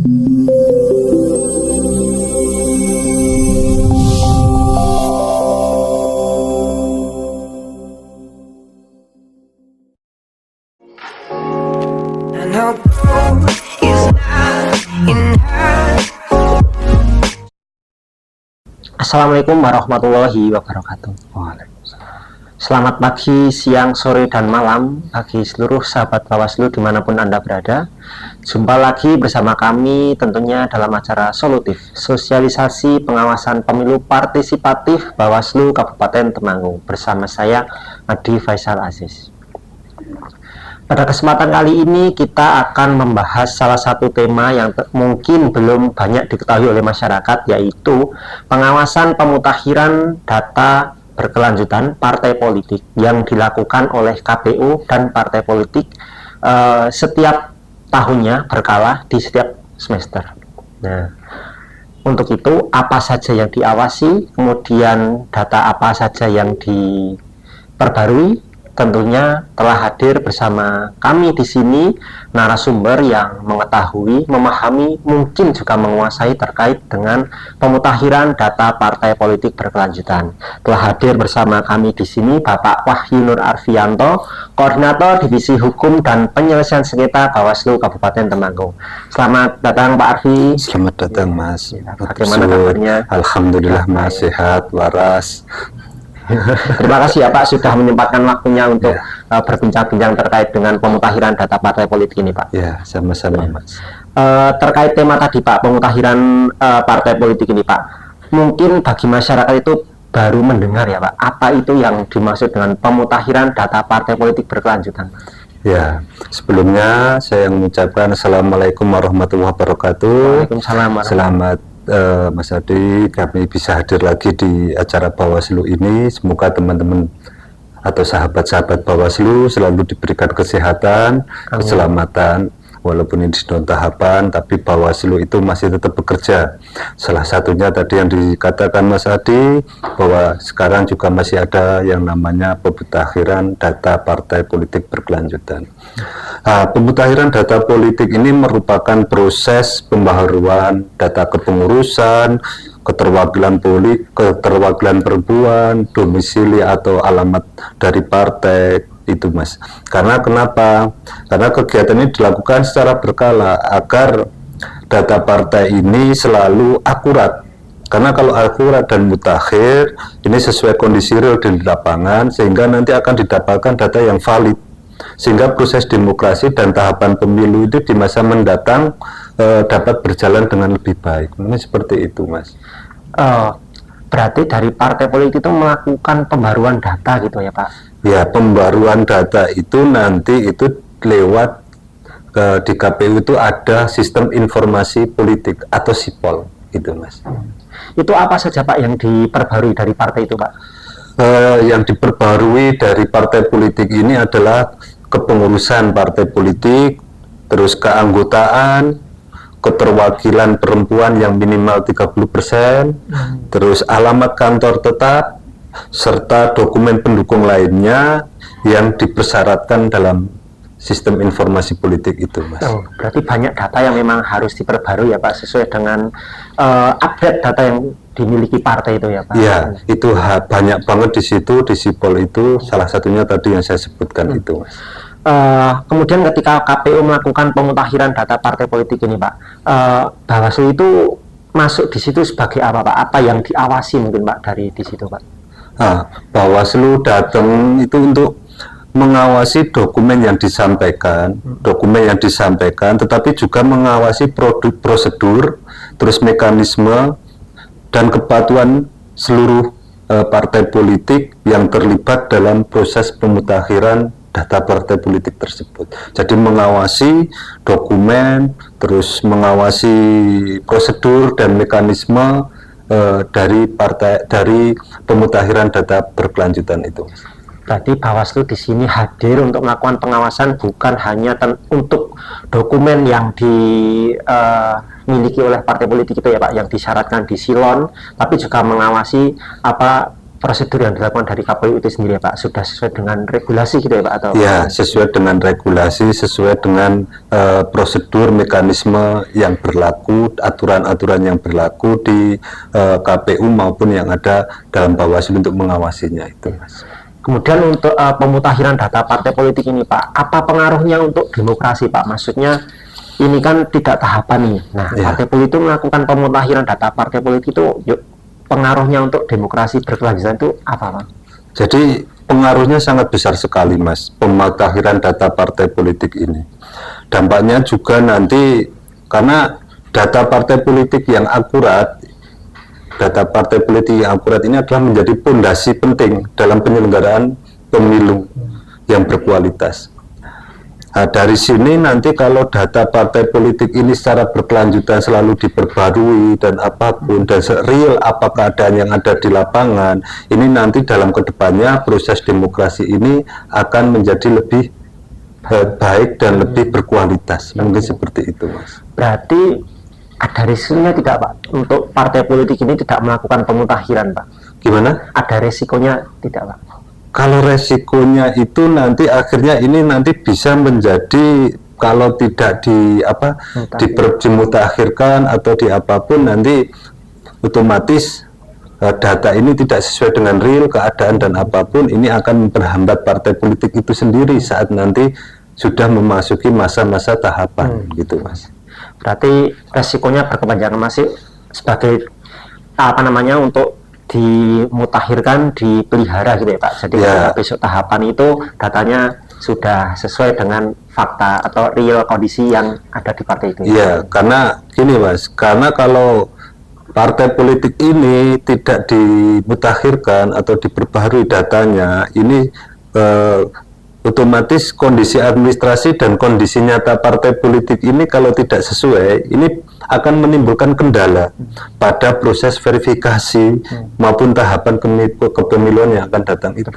Assalamualaikum warahmatullahi wabarakatuh. Selamat pagi, siang, sore, dan malam bagi seluruh sahabat Bawaslu dimanapun Anda berada. Jumpa lagi bersama kami tentunya dalam acara Solutif, Sosialisasi Pengawasan Pemilu Partisipatif Bawaslu Kabupaten Temanggung, bersama saya Adi Faisal Aziz. Pada kesempatan kali ini kita akan membahas salah satu tema yang mungkin belum banyak diketahui oleh masyarakat, yaitu pengawasan pemutakhiran data berkelanjutan partai politik yang dilakukan oleh KPU dan partai politik setiap tahunnya berkala di setiap semester. Nah, untuk itu apa saja yang diawasi, kemudian data apa saja yang diperbarui, tentunya telah hadir bersama kami di sini narasumber yang mengetahui, memahami, mungkin juga menguasai terkait dengan pemutakhiran data partai politik berkelanjutan. Telah hadir bersama kami di sini Bapak Wahyu Nur Arfianto, Koordinator Divisi Hukum dan Penyelesaian Sengketa Bawaslu Kabupaten Temanggung. Selamat datang Pak Arfi. Selamat datang Mas. Bagaimana kabarnya? Alhamdulillah Mas, sehat, waras. Terima kasih ya Pak sudah menyempatkan waktunya untuk berbincang-bincang terkait dengan pemutakhiran data partai politik ini Pak. Ya, sama-sama Mas. Terkait tema tadi Pak, pemutakhiran partai politik ini Pak, mungkin bagi masyarakat itu baru mendengar ya Pak, apa itu yang dimaksud dengan pemutakhiran data partai politik berkelanjutan? Ya, sebelumnya saya mengucapkan Assalamualaikum warahmatullahi wabarakatuh. Waalaikumsalam. Selamat Mas Adi, kami bisa hadir lagi di acara Bawaslu ini. Semoga teman-teman atau sahabat-sahabat Bawaslu selalu diberikan kesehatan, keselamatan, walaupun ini di tahapan, tapi Bawaslu itu masih tetap bekerja. Salah satunya tadi yang dikatakan Mas Adi, bahwa sekarang juga masih ada yang namanya pemutakhiran data partai politik berkelanjutan. Pemutakhiran data politik ini merupakan proses pembaharuan data kepengurusan, keterwakilan perempuan, domisili atau alamat dari partai itu Mas. Karena kenapa? Karena kegiatan ini dilakukan secara berkala agar data partai ini selalu akurat. Karena kalau akurat dan mutakhir ini sesuai kondisi real di lapangan, sehingga nanti akan didapatkan data yang valid, sehingga proses demokrasi dan tahapan pemilu itu di masa mendatang dapat berjalan dengan lebih baik. Ini seperti itu Mas. Berarti dari partai politik itu melakukan pembaruan data gitu ya Pak? Ya, pembaruan data itu nanti itu lewat di KPU itu ada sistem informasi politik atau SIPOL gitu Mas. Itu apa saja Pak yang diperbarui dari partai itu Pak? Yang diperbarui dari partai politik ini adalah kepengurusan partai politik, terus keanggotaan, keterwakilan perempuan yang minimal 30%, terus alamat kantor tetap, serta dokumen pendukung lainnya yang dipersyaratkan dalam sistem informasi politik itu Mas. Berarti banyak data yang memang harus diperbarui ya Pak, sesuai dengan update data yang dimiliki partai itu ya Pak? Iya, itu banyak banget di situ, di SIPOL itu, salah satunya tadi yang saya sebutkan itu Mas. Kemudian ketika KPU melakukan pemutakhiran data partai politik ini Pak, Bawaslu itu masuk di situ sebagai apa Pak? Apa yang diawasi mungkin Pak dari di situ Pak? Bawaslu datang itu untuk mengawasi dokumen yang disampaikan, tetapi juga mengawasi prosedur, terus mekanisme dan kepatuhan seluruh partai politik yang terlibat dalam proses pemutakhiran data partai politik tersebut. Jadi mengawasi dokumen, terus mengawasi prosedur dan mekanisme dari pemutakhiran data berkelanjutan itu. Berarti Bawaslu di sini hadir untuk melakukan pengawasan bukan hanya untuk dokumen yang dimiliki oleh partai politik itu ya Pak, yang disyaratkan di silon, tapi juga mengawasi apa prosedur yang dilakukan dari KPU itu sendiri ya Pak, sudah sesuai dengan regulasi gitu ya Pak, atau Ya, sesuai dengan regulasi, sesuai dengan prosedur, mekanisme yang berlaku, aturan-aturan yang berlaku di KPU maupun yang ada dalam Bawaslu untuk mengawasinya itu, Mas. Kemudian untuk pemutakhiran data partai politik ini Pak, apa pengaruhnya untuk demokrasi Pak? Maksudnya ini kan tidak tahapan nih. Nah, Ya. partai politik melakukan pemutakhiran data partai politik itu pengaruhnya untuk demokrasi berkelanjutan itu apa Pak? Jadi pengaruhnya sangat besar sekali, Mas, pemutakhiran data partai politik ini. Dampaknya juga nanti karena data partai politik yang akurat, data partai politik yang akurat ini adalah menjadi fondasi penting dalam penyelenggaraan pemilu yang berkualitas. Nah, dari sini nanti kalau data partai politik ini secara berkelanjutan selalu diperbarui dan apapun dan real apa keadaan yang ada di lapangan, ini nanti dalam kedepannya proses demokrasi ini akan menjadi lebih baik dan lebih berkualitas. Mungkin seperti itu, Mas. Berarti ada risikonya tidak Pak untuk partai politik ini tidak melakukan pemutakhiran Pak? Gimana? Ada risikonya tidak Pak? Kalau resikonya itu nanti akhirnya ini nanti bisa menjadi kalau tidak dimutakhirkan atau di apapun nanti otomatis data ini tidak sesuai dengan real keadaan dan apapun ini akan memperhambat partai politik itu sendiri saat nanti sudah memasuki masa-masa tahapan gitu, Mas. Berarti resikonya berkepanjangan masih sebagai apa namanya untuk dimutakhirkan, dipelihara gitu ya Pak. Jadi Ya. besok tahapan itu datanya sudah sesuai dengan fakta atau real kondisi yang ada di partai itu. Iya, karena gini Mas, karena kalau partai politik ini tidak dimutakhirkan atau diperbaharui datanya, ini otomatis kondisi administrasi dan kondisi nyata partai politik ini kalau tidak sesuai, ini akan menimbulkan kendala pada proses verifikasi maupun tahapan kepemiluan yang akan datang itu.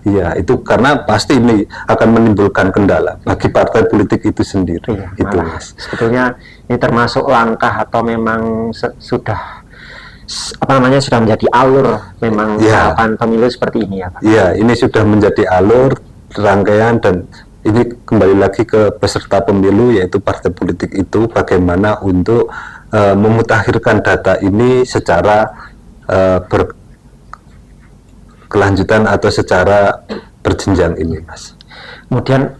Iya, itu karena pasti ini akan menimbulkan kendala bagi partai politik itu sendiri. Iya, Itu, malah Mas. sebetulnya ini termasuk langkah atau memang sudah apa namanya sudah menjadi alur memang Ya. tahapan pemilu seperti ini ya Pak. Iya, ini sudah menjadi alur rangkaian dan ini kembali lagi ke peserta pemilu yaitu partai politik itu bagaimana untuk memutakhirkan data ini secara berkelanjutan atau secara berjenjang ini, Mas. Kemudian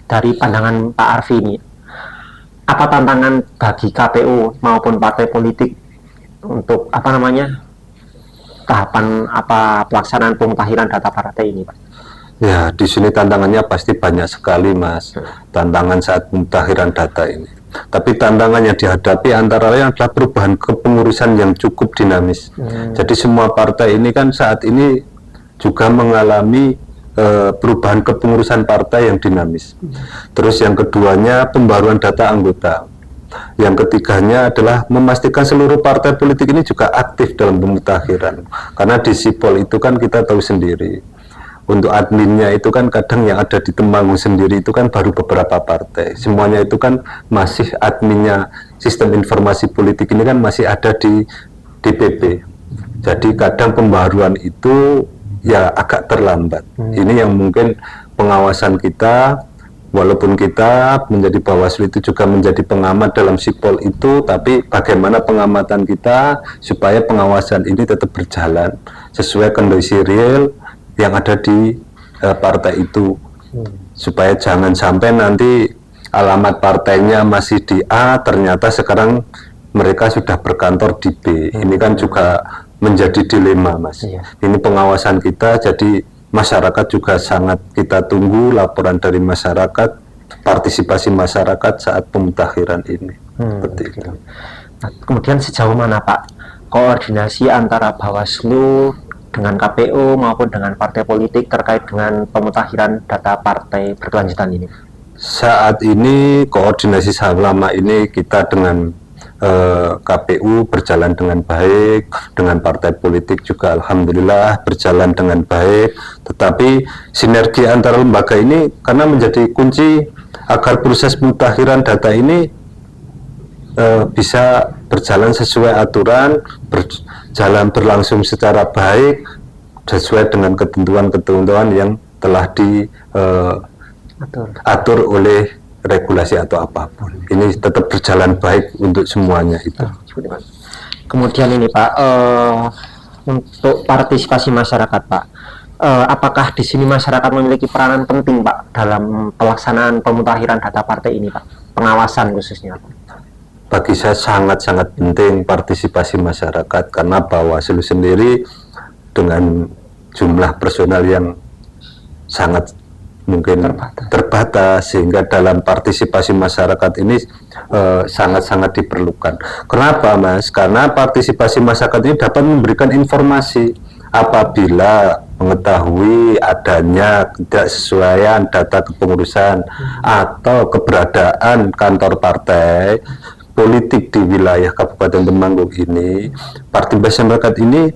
dari pandangan Pak Arfi ini, apa tantangan bagi KPU maupun partai politik untuk apa namanya tahapan apa pelaksanaan pemutakhiran data partai ini, Pak? Ya, di sini tantangannya pasti banyak sekali, Mas. Tantangan saat pemutakhiran data ini. Tapi tantangan yang dihadapi antara lain adalah perubahan kepengurusan yang cukup dinamis. Jadi semua partai ini kan saat ini juga mengalami perubahan kepengurusan partai yang dinamis. Terus yang keduanya pembaruan data anggota. Yang ketiganya adalah memastikan seluruh partai politik ini juga aktif dalam pemutakhiran. Karena di Sipol itu kan kita tahu sendiri. Untuk adminnya itu kan kadang yang ada di Temanggung sendiri itu kan baru beberapa partai. Semuanya itu kan masih adminnya sistem informasi politik ini kan masih ada di DPP. Jadi kadang pembaruan itu ya agak terlambat. Ini yang mungkin pengawasan kita, walaupun kita menjadi Bawaslu itu juga menjadi pengamat dalam Sipol itu, tapi bagaimana pengamatan kita supaya pengawasan ini tetap berjalan sesuai kondisi real yang ada di partai itu, supaya jangan sampai nanti alamat partainya masih di A, ternyata sekarang mereka sudah berkantor di B. Ini kan juga menjadi dilema, Mas. Ini pengawasan kita, jadi masyarakat juga sangat kita tunggu laporan dari masyarakat, partisipasi masyarakat saat pemutakhiran ini. Seperti itu. Nah, kemudian sejauh mana Pak koordinasi antara Bawaslu dengan KPU maupun dengan partai politik terkait dengan pemutakhiran data partai berkelanjutan ini? Saat ini koordinasi selama ini kita dengan KPU berjalan dengan baik, dengan partai politik juga alhamdulillah berjalan dengan baik, tetapi sinergi antara lembaga ini karena menjadi kunci agar proses pemutakhiran data ini bisa berjalan sesuai aturan, jalan berlangsung secara baik sesuai dengan ketentuan-ketentuan yang telah diatur oleh regulasi atau apapun. Ini tetap berjalan baik untuk semuanya itu. Kemudian ini Pak, untuk partisipasi masyarakat Pak, apakah di sini masyarakat memiliki peranan penting Pak dalam pelaksanaan pemutakhiran data partai ini Pak, pengawasan khususnya Pak? Bagi saya sangat-sangat penting partisipasi masyarakat, karena Bawaslu sendiri dengan jumlah personal yang sangat mungkin terbatas, sehingga dalam partisipasi masyarakat ini sangat-sangat diperlukan. Kenapa Mas? Karena partisipasi masyarakat ini dapat memberikan informasi apabila mengetahui adanya ketidaksesuaian data kepengurusan atau keberadaan kantor partai politik di wilayah Kabupaten Temanggung ini. Partisipasi masyarakat ini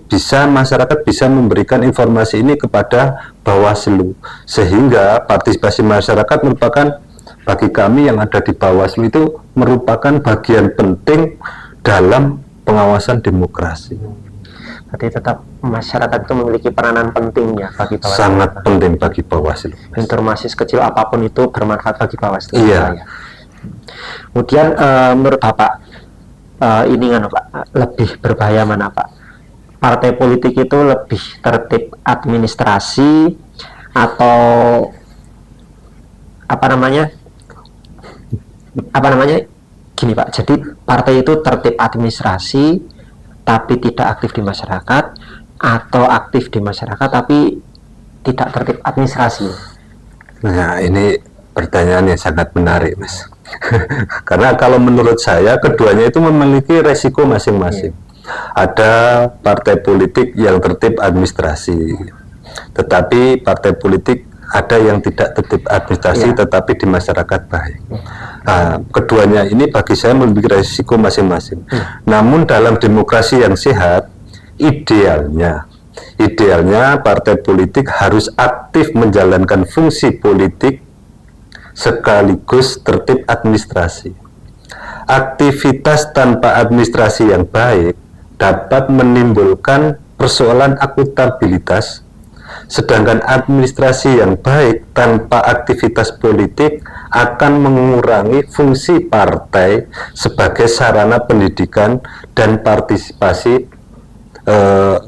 masyarakat bisa memberikan informasi ini kepada Bawaslu, sehingga partisipasi masyarakat merupakan, bagi kami yang ada di Bawaslu itu merupakan bagian penting dalam pengawasan demokrasi. Berarti tetap masyarakat itu memiliki peranan penting ya bagi Bawaslu. Sangat penting bagi Bawaslu. Informasi sekecil apapun itu bermanfaat bagi Bawaslu. Iya. Ya. Kemudian menurut Bapak, ini kan Pak, lebih berbahaya mana Pak? Partai politik itu lebih tertib administrasi atau apa namanya gini Pak, jadi partai itu tertib administrasi tapi tidak aktif di masyarakat, atau aktif di masyarakat tapi tidak tertib administrasi? Nah, ini pertanyaan yang sangat menarik Mas. Karena kalau menurut saya keduanya itu memiliki resiko masing-masing. Ada partai politik yang tertib administrasi, tetapi partai politik ada yang tidak tertib administrasi tetapi di masyarakat baik. Nah, keduanya ini bagi saya memiliki resiko masing-masing. Namun dalam demokrasi yang sehat, idealnya partai politik harus aktif menjalankan fungsi politik sekaligus tertib administrasi. Aktivitas tanpa administrasi yang baik dapat menimbulkan persoalan akuntabilitas, sedangkan administrasi yang baik tanpa aktivitas politik akan mengurangi fungsi partai sebagai sarana pendidikan dan partisipasi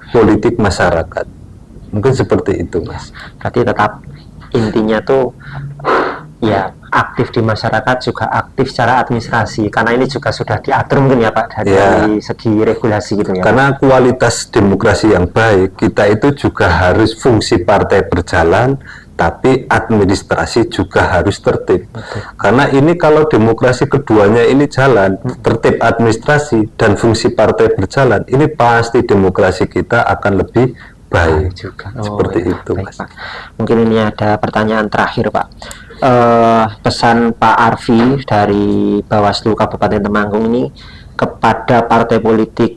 politik masyarakat. Mungkin seperti itu Mas. Berarti tetap intinya tuh ya aktif di masyarakat juga aktif secara administrasi, karena ini juga sudah diatur mungkin ya Pak dari segi regulasi gitu ya. Karena kualitas demokrasi yang baik, kita itu juga harus fungsi partai berjalan, tapi administrasi juga harus tertib. Betul. Karena ini kalau demokrasi keduanya ini jalan, tertib administrasi dan fungsi partai berjalan, ini pasti demokrasi kita akan lebih baik juga. Seperti itu baik, Mas. Pak. Mungkin ini ada pertanyaan terakhir Pak. Pesan Pak Arfi dari Bawaslu Kabupaten Temanggung ini kepada partai politik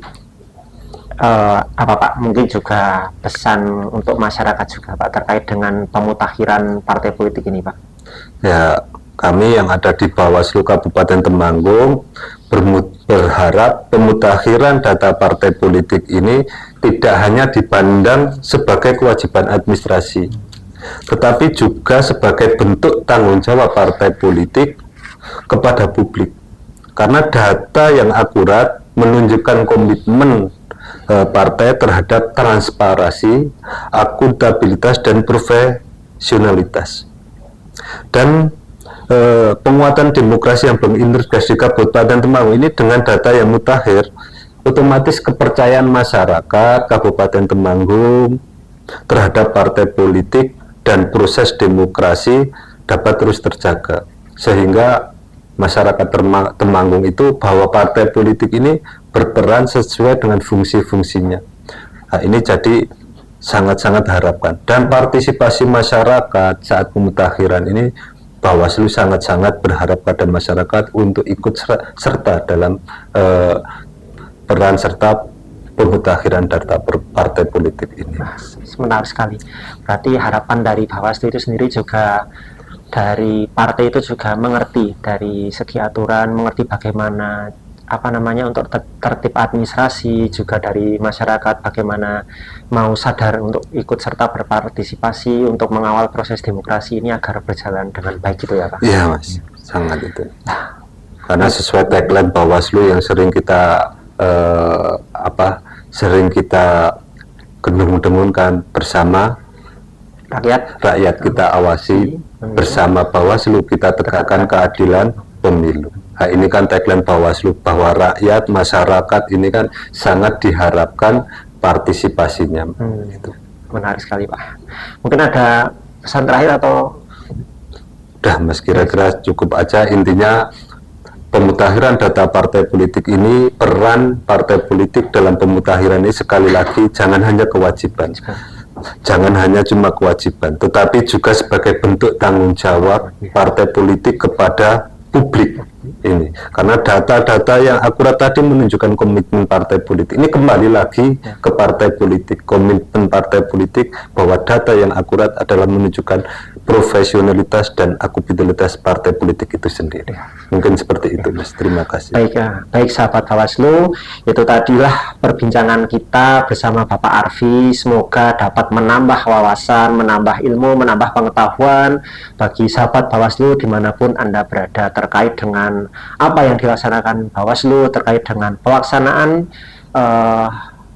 apa Pak? Mungkin juga pesan untuk masyarakat juga Pak terkait dengan pemutakhiran partai politik ini Pak. Ya, kami yang ada di Bawaslu Kabupaten Temanggung berharap pemutakhiran data partai politik ini tidak hanya dipandang sebagai kewajiban administrasi, tetapi juga sebagai bentuk tanggung jawab partai politik kepada publik. Karena data yang akurat menunjukkan komitmen partai terhadap transparansi, akuntabilitas, dan profesionalitas. Dan penguatan demokrasi yang berintegrasi Kabupaten Temanggung ini dengan data yang mutakhir, otomatis kepercayaan masyarakat Kabupaten Temanggung terhadap partai politik dan proses demokrasi dapat terus terjaga, sehingga masyarakat Temanggung itu bahwa partai politik ini berperan sesuai dengan fungsi-fungsinya. Nah, ini jadi sangat-sangat harapkan, dan partisipasi masyarakat saat pemutakhiran ini Bawaslu sangat-sangat berharap pada masyarakat untuk ikut serta dalam peran serta pemutakhiran data partai politik ini. Menarik sekali. Berarti harapan dari Bawaslu itu sendiri juga dari partai itu juga mengerti dari segi aturan, mengerti bagaimana apa namanya, untuk tertib administrasi, juga dari masyarakat bagaimana mau sadar untuk ikut serta berpartisipasi untuk mengawal proses demokrasi ini agar berjalan dengan baik gitu ya Pak. Iya Mas, sangat itu. Karena sesuai tagline Bawaslu yang sering kita sering kita gendung-dengungkan, bersama rakyat kita awasi, bersama Bawaslu kita tegakkan keadilan pemilu. Nah, ini kan tagline Bawaslu, bahwa rakyat, masyarakat ini kan sangat diharapkan partisipasinya. Gitu. Menarik sekali Pak. Mungkin ada pesan terakhir atau? Udah Mas, kira-kira cukup aja. Intinya pemutahiran data partai politik ini, peran partai politik dalam pemutahiran ini sekali lagi jangan hanya kewajiban, jangan hanya cuma kewajiban, tetapi juga sebagai bentuk tanggung jawab partai politik kepada publik ini. Karena data-data yang akurat tadi menunjukkan komitmen partai politik. Ini kembali lagi ke partai politik, komitmen partai politik bahwa data yang akurat adalah menunjukkan profesionalitas dan akuntabilitas partai politik itu sendiri. Mungkin seperti itu Mas, terima kasih. Baik ya, baik sahabat Bawaslu, itu tadilah perbincangan kita bersama Bapak Arfi. Semoga dapat menambah wawasan, menambah ilmu, menambah pengetahuan bagi sahabat Bawaslu dimanapun Anda berada terkait dengan apa yang dilaksanakan Bawaslu, terkait dengan pelaksanaan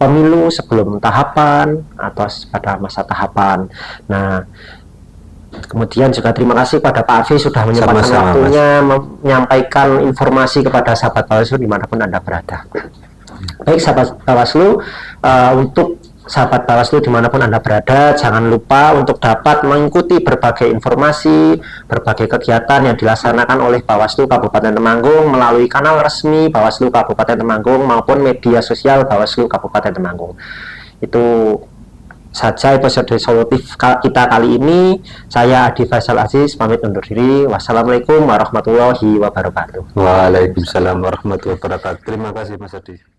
pemilu sebelum tahapan atau pada masa tahapan. Nah, kemudian juga terima kasih pada Pak Arfi sudah menyempatkan waktunya menyampaikan informasi kepada sahabat Bawaslu dimanapun Anda berada. Baik sahabat Bawaslu, untuk sahabat Bawaslu dimanapun Anda berada, jangan lupa untuk dapat mengikuti berbagai informasi, berbagai kegiatan yang dilaksanakan oleh Bawaslu Kabupaten Temanggung melalui kanal resmi Bawaslu Kabupaten Temanggung maupun media sosial Bawaslu Kabupaten Temanggung. Itu saja episode solutif kita kali ini. Saya Adi Faisal Aziz pamit undur diri. Wassalamualaikum warahmatullahi wabarakatuh. Waalaikumsalam warahmatullahi wabarakatuh. Terima kasih Mas Adi.